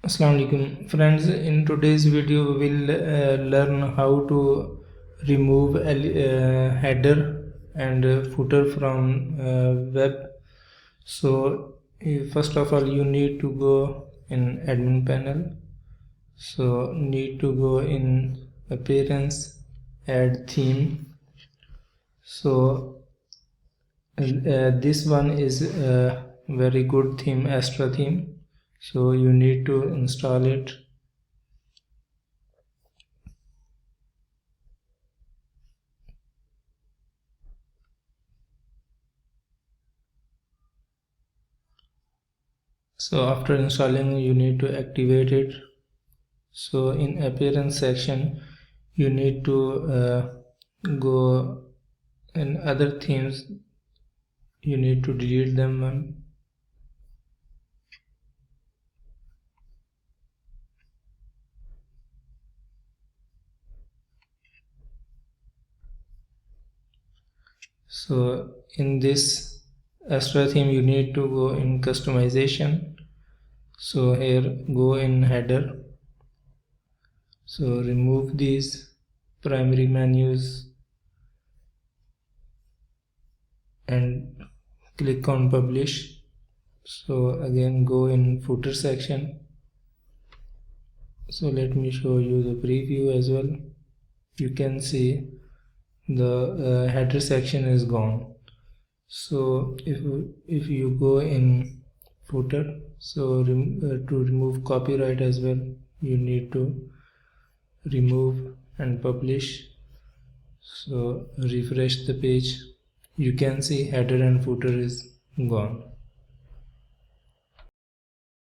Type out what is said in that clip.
Assalamu alaikum friends. In today's video we will learn how to remove header and footer from web. So first of all you need to go in admin panel. So need to go in appearance, add theme. So this one is a very good theme, Astra theme. So you need to install it. So after installing you need to activate it. So in appearance section you need to go in other themes, you need to delete them. So in this Astra theme you need to go in customization. So here go in header. So remove these primary menus and click on publish. So again go in footer section. So let me show you the preview as well. You can see the header section is gone. So if you go in footer, so to remove copyright as well, you need to remove and publish. So refresh the page, you can see header and footer is gone.